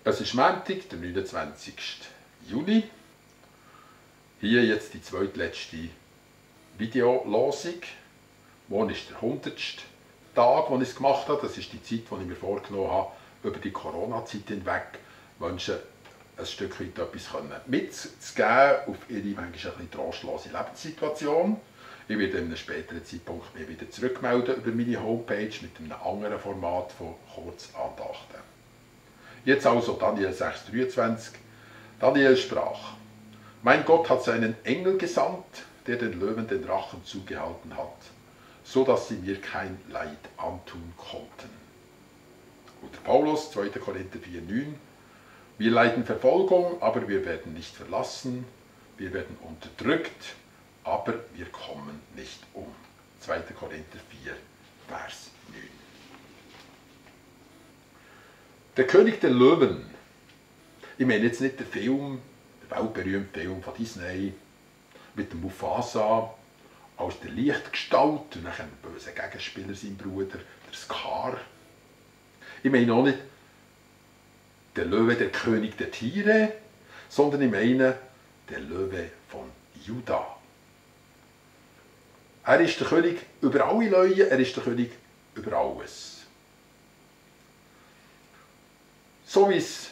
Es ist Montag, der 29. Juni. Hier jetzt die zweitletzte Videolosung. Morgen ist der 100. Tag, den ich es gemacht habe. Das ist die Zeit, die ich mir vorgenommen habe, über die Corona-Zeit hinweg Menschen ein Stück weit etwas mitzugeben auf ihre manchmal ein bisschen trostlose Lebenssituation. Ich werde in einem späteren Zeitpunkt mich wieder zurückmelden über meine Homepage mit einem anderen Format von Kurzandachten. Jetzt also Daniel 6,23. Daniel sprach: Mein Gott hat seinen Engel gesandt, der den Löwen den Rachen zugehalten hat, so dass sie mir kein Leid antun konnten. Und der Paulus, 2. Korinther 4,9. Wir leiden Verfolgung, aber wir werden nicht verlassen. Wir werden unterdrückt, aber wir kommen nicht um. 2. Korinther 4, Vers 9. Der König der Löwen. Ich meine jetzt nicht den Film, der weltberühmte Film von Disney, mit dem Mufasa als der Lichtgestalt und dann ein böser Gegenspieler, sein Bruder, der Scar. Ich meine auch nicht der Löwe, der König der Tiere, sondern ich meine der Löwe von Juda. Er ist der König über alle Löwen, er ist der König über alles. So wie es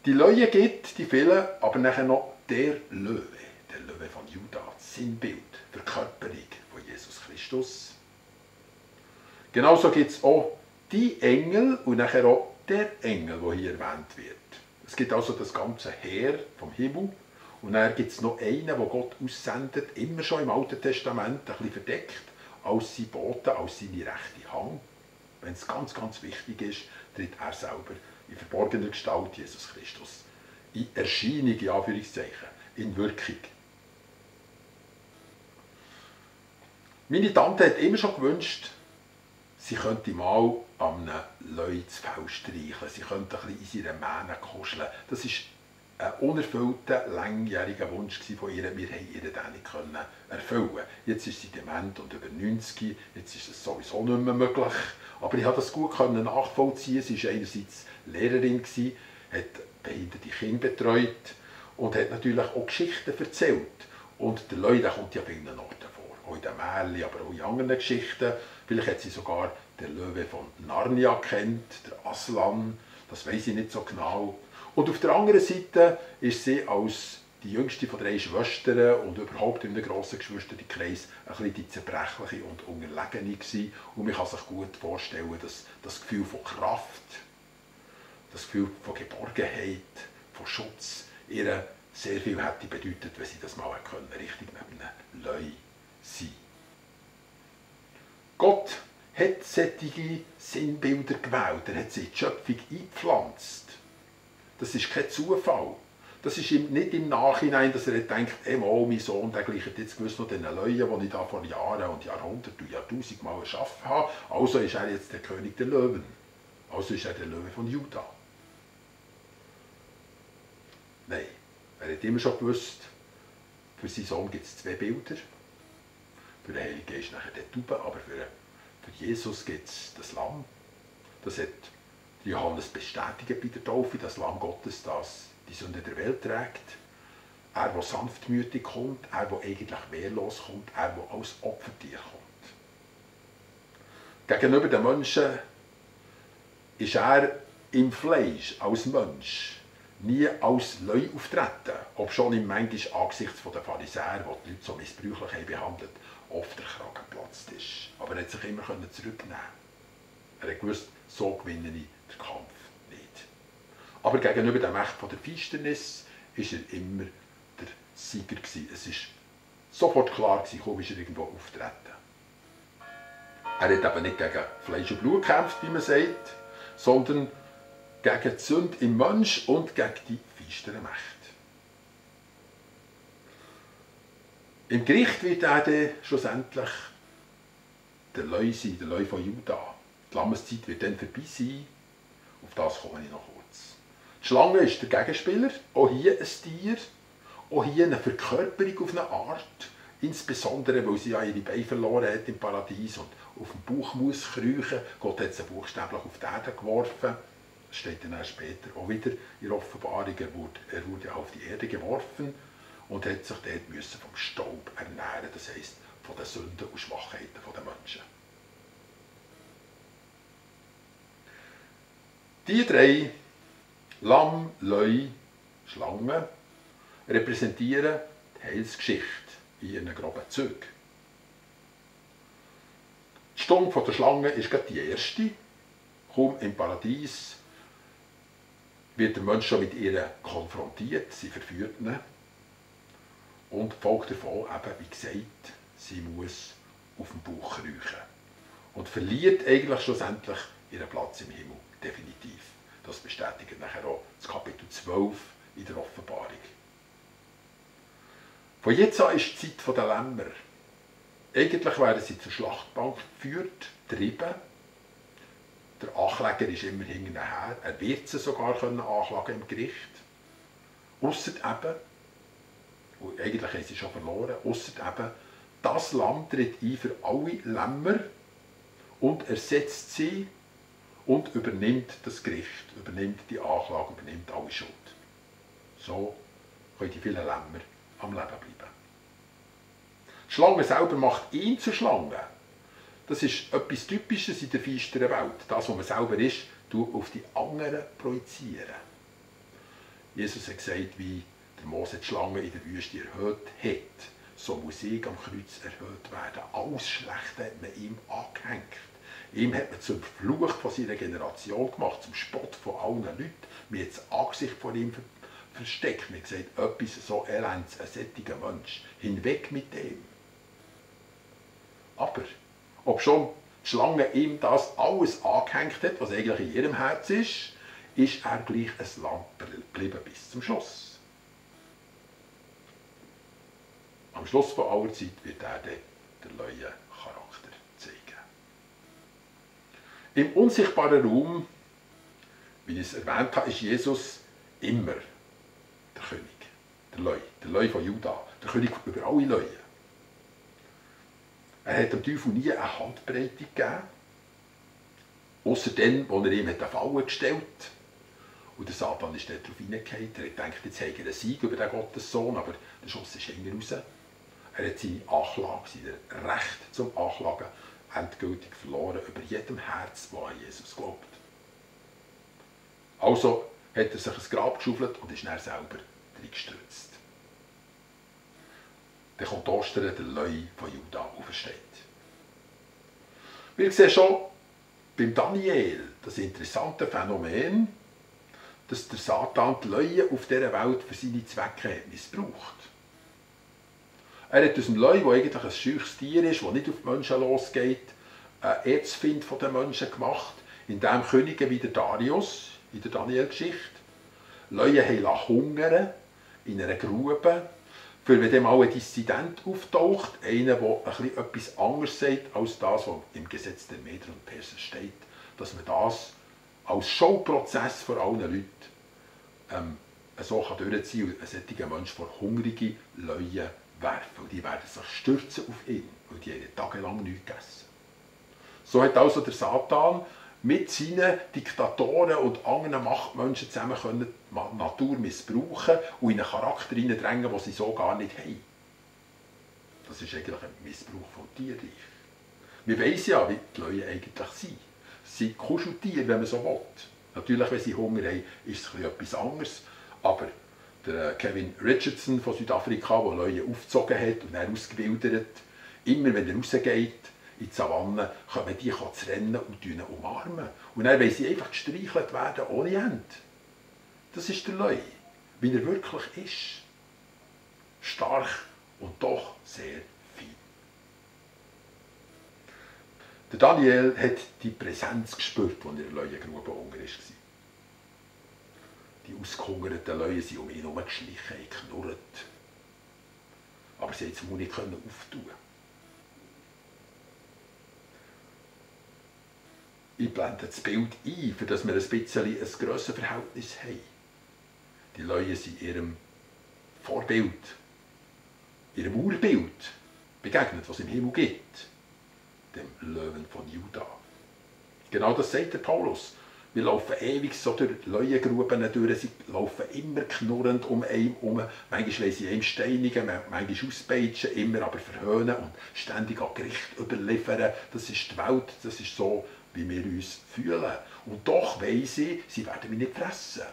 die Löwen gibt, die vielen, aber nachher noch der Löwe von Juda, das Sinnbild, Verkörperung von Jesus Christus. Genauso gibt es auch die Engel und nachher auch der Engel, der hier erwähnt wird. Es gibt also das ganze Heer vom Himmel und dann gibt es noch einen, den Gott aussendet, immer schon im Alten Testament, ein bisschen verdeckt, als sein Bote, als seine rechte Hand. Wenn es ganz, ganz wichtig ist, tritt er selber in verborgener Gestalt, Jesus Christus, in Erscheinung, in Anführungszeichen, in Wirkung. Meine Tante hat immer schon gewünscht, sie könnte mal an einem Löwe das Fell streicheln, sie könnte ein bisschen in seiner Mähne kuscheln. Das war ein unerfüllter, langjähriger Wunsch von ihr. Wir haben ihr den nicht erfüllen. Jetzt ist sie dement und über 90, jetzt ist es sowieso nicht mehr möglich. Aber ich konnte das gut nachvollziehen. Sie war einerseits Lehrerin, hat behinderte Kinder betreut und hat natürlich auch Geschichten erzählt. Und der Löwe kommt ja an vielen Orten vor, auch in den Märchen, aber auch in anderen Geschichten. Vielleicht hat sie sogar den Löwe von Narnia kennt, der Aslan, das weiß ich nicht so genau. Und auf der anderen Seite ist sie als die jüngste von 3 Schwestern und überhaupt in einem grossen Geschwisterkreis ein bisschen die zerbrechliche und unterlegene gewesen. Und man kann sich gut vorstellen, dass das Gefühl von Kraft, das Gefühl von Geborgenheit, von Schutz ihr sehr viel hätte bedeutet, wenn sie das mal können, richtig neben einem Löwe sein. Gott hat solche Sinnbilder gewählt, er hat sie in die Schöpfung eingepflanzt. Das ist kein Zufall. Das ist nicht im Nachhinein, dass er denkt, oh, mein Sohn, der gleicht jetzt gewiss noch den Löwen, die ich da vor Jahren und Jahrhunderten und Jahrtausend Mal erschaffen habe. Also ist er jetzt der König der Löwen. Also ist er der Löwe von Juda. Nein, er hat immer schon gewusst, für seinen Sohn gibt es 2 Bilder. Für den Heiligen Geist nachher der Taube, aber für Jesus gibt es das Lamm. Das hat Johannes bestätigt bei der Taufe, das Lamm Gottes, das die Sünde der Welt trägt. Er, der sanftmütig kommt, er, der eigentlich wehrlos kommt, er, der als Opfertier kommt. Gegenüber den Menschen ist er im Fleisch als Mensch nie als Löwe auftreten, obschon ihm manchmal angesichts der Pharisäer, die die Leute so missbräuchlich haben behandelt, oft der Kragen geplatzt ist. Aber er hat sich immer zurücknehmen. Er hat gewusst, so gewinne ich den Kampf nicht. Aber gegenüber der Macht der Finsternis war er immer der Sieger gewesen. Es war sofort klar gewesen, kaum ist er irgendwo auftreten. Er hat eben nicht gegen Fleisch und Blut gekämpft, wie man sagt, sondern gegen die Sünde im Mensch und gegen die finstere Macht. Im Gericht wird er dann schlussendlich der Löwe sein, der Löwe von Juda. Die Lammeszeit wird dann vorbei sein. Auf das komme ich noch kurz. Die Schlange ist der Gegenspieler, auch hier ein Tier, auch hier eine Verkörperung auf eine Art, insbesondere weil sie ja ihre Beine verloren hat im Paradies und auf dem Bauch muss kriechen. Gott hat sie buchstäblich auf die Erde geworfen. Das steht dann auch später auch wieder in der Offenbarung. Er wurde auf die Erde geworfen und hat sich dort müssen vom Staub ernähren, das heisst von den Sünden und Schwachheiten der Menschen. Die drei, Lamm, Leu, Schlange, repräsentieren die Heilsgeschichte in ihren groben Zügen. Die Stunde der Schlange ist gerade die erste. Kaum im Paradies wird der Mensch schon mit ihr konfrontiert, sie verführt ihn. Und folgt davon eben, wie gesagt, sie muss auf dem Bauch kriechen. Und verliert eigentlich schlussendlich ihren Platz im Himmel, definitiv. Das bestätigt nachher auch das Kapitel 12 in der Offenbarung. Von jetzt an ist die Zeit der Lämmer. Eigentlich werden sie zur Schlachtbank geführt, getrieben. Der Ankläger ist immer hinterher. Er wird sie sogar anklagen im Gericht. Ausser eben, und eigentlich haben sie schon verloren, ausser eben, das Lamm tritt ein für alle Lämmer und ersetzt sie und übernimmt das Gericht, übernimmt die Anklage, übernimmt alle Schuld. So können die vielen Lämmer am Leben bleiben. Die Schlange selber macht ihn zur Schlange. Das ist etwas Typisches in der finsteren Welt. Das, was man selber ist, auf die anderen projizieren. Jesus hat gesagt, wie der Mose die Schlange in der Wüste erhöht hat, so muss ich am Kreuz erhöht werden. Alles Schlechte hat man ihm angehängt. Ihm hat man zum Fluch von seiner Generation gemacht, zum Spott von allen Leuten. Man hat das Angesicht vor ihm versteckt. Man hat gesagt, etwas so Elends, ein solcher Mensch. Hinweg mit dem. Aber, ob schon die Schlange ihm das alles angehängt hat, was eigentlich in ihrem Herz ist er gleich ein Lamm geblieben bis zum Schluss. Am Schluss von aller Zeit wird er dann den neuen Charakter zeigen. Im unsichtbaren Raum, wie ich es erwähnt habe, ist Jesus immer der König, der Leu von Juda, der König über alle Leute. Er hat dem Teufel nie eine Handbreite gegeben, ausser dann, wo er ihm eine Falle gestellt hat. Und der Satan ist dort drauf hineingefallen. Er hat gedacht, jetzt habe er einen Sieg über den Gottessohn, aber der Schuss ist hinten raus. Er hat seine Anklage, sein Recht zum Anklagen, endgültig verloren über jedem Herz, das an Jesus glaubt. Also hat er sich ein Grab geschaufelt und ist dann selber reingestürzt. Dann kommt Ostern, der Leu von Juda aufersteht. Wir sehen schon beim Daniel das interessante Phänomen, dass der Satan die Leue auf dieser Welt für seine Zwecke missbraucht. Er hat aus dem Leu, der eigentlich ein scheuches Tier ist, das nicht auf die Menschen losgeht, einen Erzfind von den Menschen gemacht, indem Könige wie der Darius in der Daniel-Geschichte Leute haben hungern in einer Grube, für wenn dann mal ein Dissident auftaucht, einer, der etwas anderes sagt als das, was im Gesetz der Meder und Perser steht, dass man das als Showprozess vor allen Leuten so durchziehen kann und ein solcher Mensch vor hungrige Leute werfen. Und die werden sich stürzen auf ihn, weil die haben tagelang nichts gegessen. So hat also der Satan mit seinen Diktatoren und anderen Machtmenschen zusammen die Natur missbrauchen und in einen Charakter hineindrängen, den sie so gar nicht haben. Das ist eigentlich ein Missbrauch vom Tierreich. Wir wissen ja, wie die Leute eigentlich sind. Sie sind Kuscheltiere, wenn man so will. Natürlich, wenn sie Hunger haben, ist es etwas anderes. Aber der Kevin Richardson von Südafrika, der Leute aufgezogen hat und dann ausgewildert, immer wenn er rausgeht in die Savanne, kommen die zu rennen und ihn umarmen. Und dann wollen sie einfach gestreichelt werden ohne Ende. Das ist der Leu, wie er wirklich ist. Stark und doch sehr fein. Der Daniel hat die Präsenz gespürt, als er in der Leuengrube unten war. Die ausgehungerten Leute sind um ihn herumgeschlichen, haben geknurrt. Aber sie konnten den Mund nicht auftun. Ich blende das Bild ein, für das wir ein bisschen ein grosses Verhältnis haben. Die Leute sind ihrem Vorbild, ihrem Urbild begegnet, was es im Himmel gibt, dem Löwen von Juda. Genau das sagt der Paulus. Wir laufen ewig so durch Leuengruben durch, sie laufen immer knurrend um einen herum. Manchmal wollen sie einem steinigen, manchmal auspeitschen, immer aber verhöhnen und ständig an Gericht überliefern. Das ist die Welt, das ist so, wie wir uns fühlen. Und doch weiss sie werden mich nicht fressen.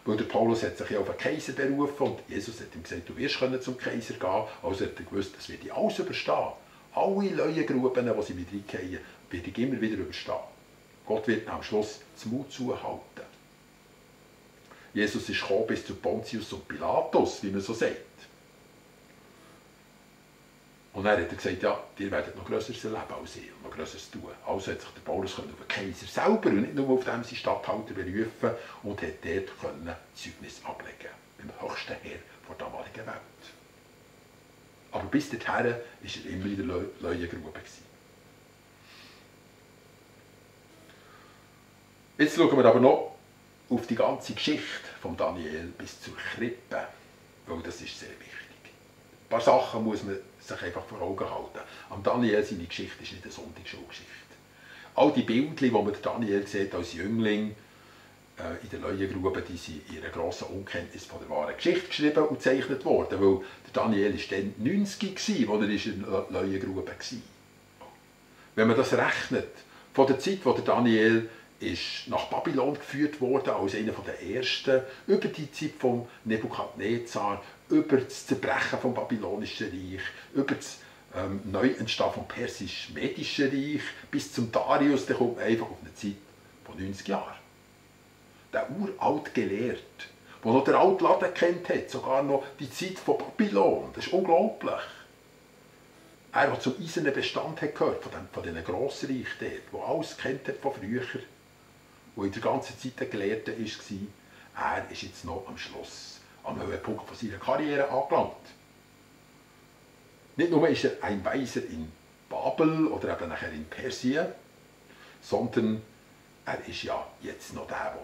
Weil der Paulus hat sich ja auf einen Kaiser berufen und Jesus hat ihm gesagt, du wirst zum Kaiser gehen. Also hat er gewusst, das werde ich alles überstehen. Alle Leuengruben, die sie mit reingehen, werde ich immer wieder überstehen. Gott wird am Schluss das Mund zuhalten. Jesus ist gekommen bis zu Pontius und Pilatus, wie man so sagt. Und dann hat er gesagt, ja, ihr werdet noch Größeres erleben als ich und noch Größeres tun. Also hat sich der Paulus auf den Kaiser selber und nicht nur auf dem seinen Statthalter berufen und hat dort Zeugnis ablegen beim höchsten Herr der damaligen Welt. Aber bis dorthin war er immer in der Leuengrube. Jetzt schauen wir aber noch auf die ganze Geschichte von Daniel bis zur Krippe, weil das ist sehr wichtig. Ein paar Sachen muss man sich einfach vor Augen halten. Am Daniel seine Geschichte ist nicht eine Sonntagsschulgeschichte. All die Bildchen, die man Daniel sieht als Jüngling in der Leuengrube, die sind in einer grossen Unkenntnis von der wahren Geschichte geschrieben und gezeichnet worden, weil der Daniel war dann 90 als er in der Leuengrube war. Wenn man das rechnet, von der Zeit, wo der Daniel ist nach Babylon geführt worden, als einer der ersten, über die Zeit von Nebukadnezar, über das Zerbrechen vom babylonischen Reich, über das Neuentstehen vom persisch-medischen Reich, bis zum Darius, der kommt einfach auf eine Zeit von 90 Jahren. Der uralt gelehrt, der noch der alte Laden kennt hat, sogar noch die Zeit von Babylon, das ist unglaublich. Er, der zum eisernen Bestand hat gehört, von diesen Grossreich dort, der alles kennt hat von früher, der in der ganzen Zeit ein Gelehrter war, er ist jetzt noch am Schluss, am Höhepunkt von seiner Karriere angelangt. Nicht nur ist er ein Weiser in Babel oder eben nachher in Persien, sondern er ist ja jetzt noch der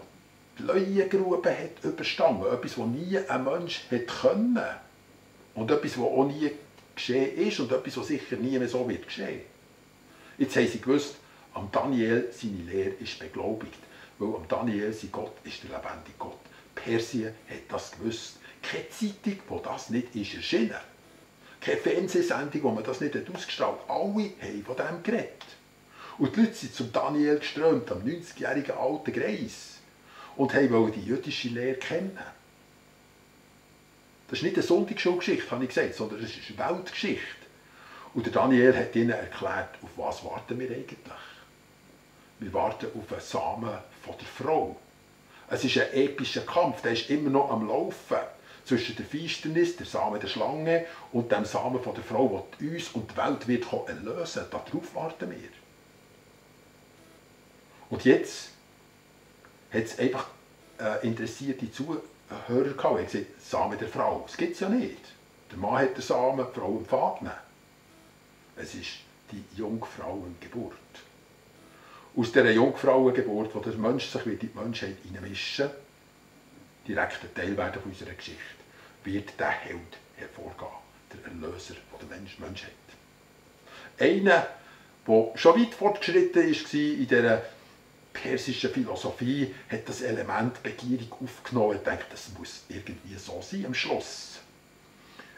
die Leuengrube hat überstanden. Etwas, was nie ein Mensch hätte können. Und etwas, was auch nie geschehen ist und etwas, was sicher nie mehr so wird geschehen. Jetzt haben sie gewusst, am Daniel seine Lehre ist beglaubigt. Weil am Daniel sein Gott ist der lebendige Gott. Persien hat das gewusst. Keine Zeitung, wo das nicht ist erschienen. Keine Fernsehsendung, wo man das nicht ausgestrahlt hat. Alle haben von dem geredet. Und die Leute sind zum Daniel geströmt, am 90-jährigen alten Greis. Und wollten die jüdische Lehre kennen. Das ist nicht eine Sonntagsschulgeschichte, habe ich gesagt, sondern das ist eine Weltgeschichte. Und der Daniel hat ihnen erklärt, auf was warten wir eigentlich? Wir warten auf einen Samen von der Frau. Es ist ein epischer Kampf, der ist immer noch am Laufen. Zwischen der Finsternis, der Samen der Schlange und dem Samen von der Frau, der uns und die Welt wird erlösen. Darauf warten wir. Und jetzt hat es einfach interessierte Zuhörer gehabt. Er hat gesagt, Samen der Frau. Das gibt es ja nicht. Der Mann hat den Samen, die Frau empfängt ihn. Es ist die Jungfrauengeburt. Aus dieser Jungfrauengeburt, wo der Mensch sich in die Menschheit einmischen will, direkt ein Teil werden von unserer Geschichte, wird der Held hervorgehen, der Erlöser der Menschheit. Einer, der schon weit fortgeschritten war in dieser persischen Philosophie, hat das Element Begierung aufgenommen und denkt, das muss irgendwie so sein am Schluss.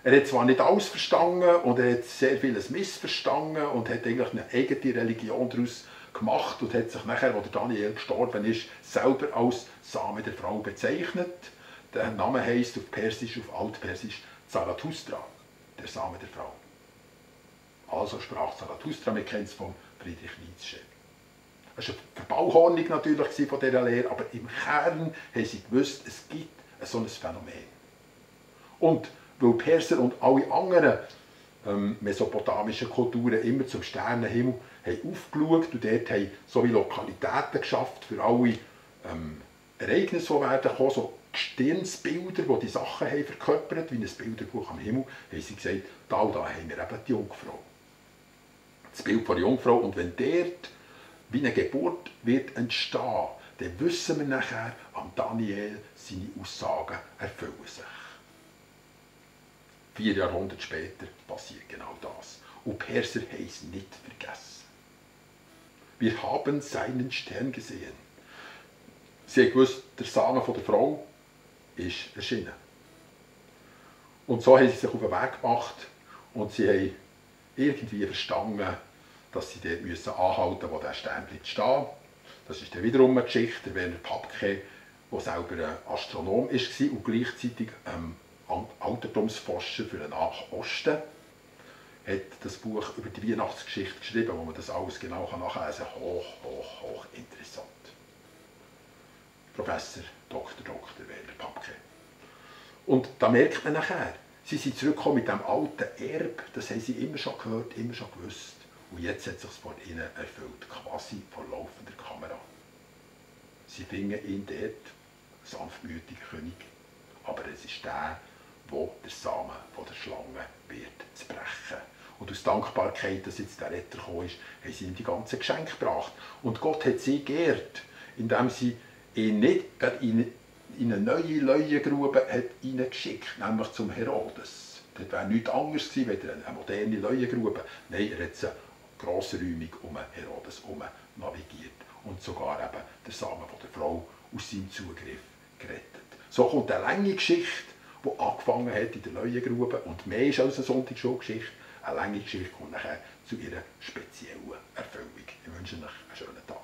Er hat zwar nicht alles verstanden und er hat sehr vieles missverstanden und hat eigentlich eine eigene Religion daraus gemacht und hat sich nachher, als Daniel gestorben ist, selber als Same der Frau bezeichnet. Der Name heisst auf Persisch, auf Altpersisch Zarathustra, der Same der Frau. Also sprach Zarathustra, wir kennen es von Friedrich Nietzsche. Das war eine Verbauhornung natürlich von dieser Lehre, aber im Kern haben sie gewusst, es gibt so ein Phänomen. Und weil Perser und alle anderen mesopotamischen Kulturen immer zum Sternenhimmel haben aufgeschaut und dort haben so wie Lokalitäten geschafft für alle Ereignisse, die werden kommen, so Gestirnsbilder, die die Sachen haben verkörpert, wie ein Bilderbuch am Himmel, haben sie gesagt, da und da haben wir eben die Jungfrau. Das Bild von der Jungfrau. Und wenn dort wie eine Geburt wird entstehen, dann wissen wir nachher, am Daniel seine Aussagen erfüllen sich. 4 Jahrhunderte später passiert genau das. Und Perser haben es nicht vergessen. Wir haben seinen Stern gesehen. Sie wussten, der Samen von der Frau ist erschienen. Und so haben sie sich auf den Weg gemacht und sie haben irgendwie verstanden, dass sie dort anhalten müssen, wo der Stern bleibt stehen. Das ist dann wiederum eine Geschichte. Der Werner Papke, der selber ein Astronom war und gleichzeitig Altertumsforscher für den Nahen Osten, hat das Buch über die Weihnachtsgeschichte geschrieben, wo man das alles genau nachlesen kann. Hoch interessant. Professor Dr. Werner Papke. Und da merkt man nachher, sie sind zurückgekommen mit dem alten Erbe, das haben sie immer schon gehört, immer schon gewusst. Und jetzt hat es sich vor ihnen erfüllt, quasi vor laufender Kamera. Sie finden ihn dort, sanftmütiger König, aber es ist der den Samen von der Schlange wird zu brechen. Und aus Dankbarkeit, dass jetzt der Retter gekommen ist, haben sie ihm die ganzen Geschenke gebracht. Und Gott hat sie geehrt, indem sie ihn nicht in eine neue Leuengrube hineingeschickt, nämlich zum Herodes. Das wäre nichts anderes gewesen, als eine moderne Leuengrube. Nein, er hat sie grossräumig um Herodes herum navigiert und sogar eben den Samen von der Frau aus seinem Zugriff gerettet. So kommt eine lange Geschichte, die angefangen hat in der Leuengrube und mehr ist als eine Sonntagsschulgeschichte. Eine lange Geschichte kommt nachher zu ihrer speziellen Erfüllung. Ich wünsche euch einen schönen Tag.